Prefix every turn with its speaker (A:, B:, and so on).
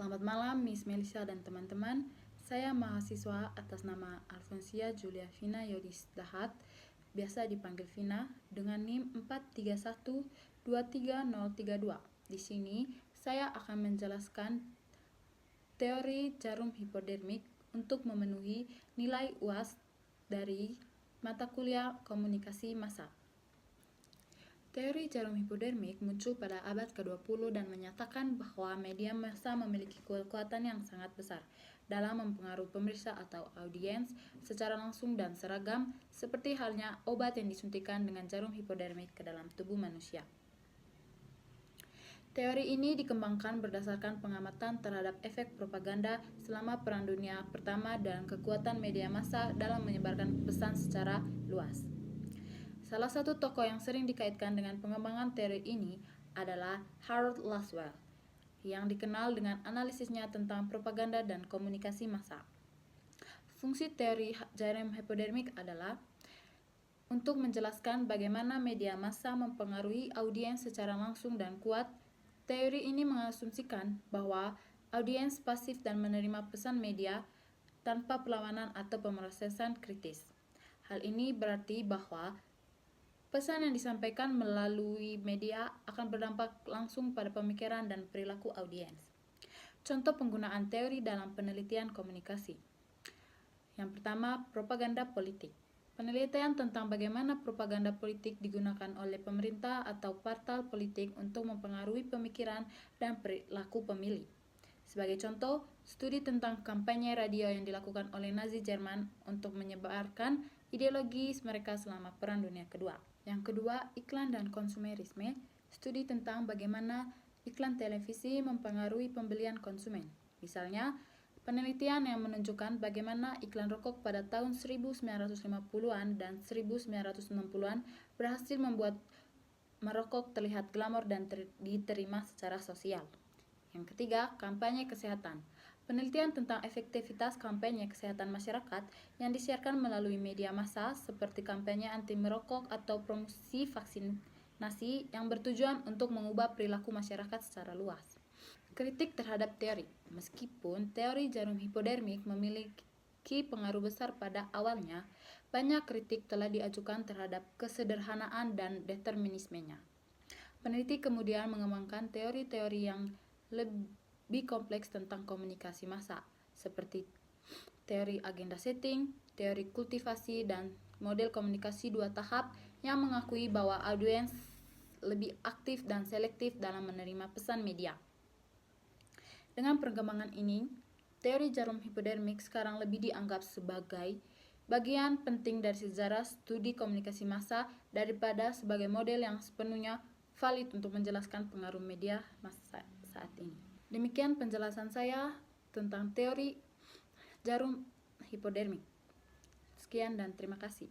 A: Selamat malam Miss Melisa dan teman-teman. Saya mahasiswa atas nama Alfonsia Julia Vina Yodis Dahat, biasa dipanggil Vina, dengan NIM 431230032. Di sini saya akan menjelaskan teori jarum hipodermik untuk memenuhi nilai UAS dari mata kuliah komunikasi massa. Teori jarum hipodermik muncul pada abad ke-20 dan menyatakan bahwa media massa memiliki kekuatan yang sangat besar dalam mempengaruhi pemirsa atau audiens secara langsung dan seragam, seperti halnya obat yang disuntikan dengan jarum hipodermik ke dalam tubuh manusia. Teori ini dikembangkan berdasarkan pengamatan terhadap efek propaganda selama Perang Dunia Pertama dan kekuatan media massa dalam menyebarkan pesan secara luas. Salah satu tokoh yang sering dikaitkan dengan pengembangan teori ini adalah Harold Laswell, yang dikenal dengan analisisnya tentang propaganda dan komunikasi massa. Fungsi teori jarum hipodermik adalah untuk menjelaskan bagaimana media massa mempengaruhi audiens secara langsung dan kuat. Teori ini mengasumsikan bahwa audiens pasif dan menerima pesan media tanpa perlawanan atau pemrosesan kritis. Hal ini berarti bahwa pesan yang disampaikan melalui media akan berdampak langsung pada pemikiran dan perilaku audiens. Contoh penggunaan teori dalam penelitian komunikasi. Yang pertama, propaganda politik. Penelitian tentang bagaimana propaganda politik digunakan oleh pemerintah atau partai politik untuk mempengaruhi pemikiran dan perilaku pemilih. Sebagai contoh, studi tentang kampanye radio yang dilakukan oleh Nazi Jerman untuk menyebarkan ideologi mereka selama Perang Dunia Kedua. Yang kedua, iklan dan konsumerisme. Studi tentang bagaimana iklan televisi mempengaruhi pembelian konsumen. Misalnya, penelitian yang menunjukkan bagaimana iklan rokok pada tahun 1950-an dan 1960-an berhasil membuat merokok terlihat glamor dan diterima secara sosial. Yang ketiga, kampanye kesehatan. Penelitian tentang efektivitas kampanye kesehatan masyarakat yang disiarkan melalui media massa seperti kampanye anti merokok atau promosi vaksinasi yang bertujuan untuk mengubah perilaku masyarakat secara luas. Kritik terhadap teori. Meskipun teori jarum hipodermik memiliki pengaruh besar pada awalnya, banyak kritik telah diajukan terhadap kesederhanaan dan determinismenya. Peneliti kemudian mengembangkan teori-teori yang lebih kompleks tentang komunikasi massa, seperti teori agenda setting, teori kultivasi, dan model komunikasi dua tahap yang mengakui bahwa audiens lebih aktif dan selektif dalam menerima pesan media. Dengan perkembangan ini, teori jarum hipodermik sekarang lebih dianggap sebagai bagian penting dari sejarah studi komunikasi massa daripada sebagai model yang sepenuhnya valid untuk menjelaskan pengaruh media massa saat ini. Demikian penjelasan saya tentang teori jarum hipodermik. Sekian dan terima kasih.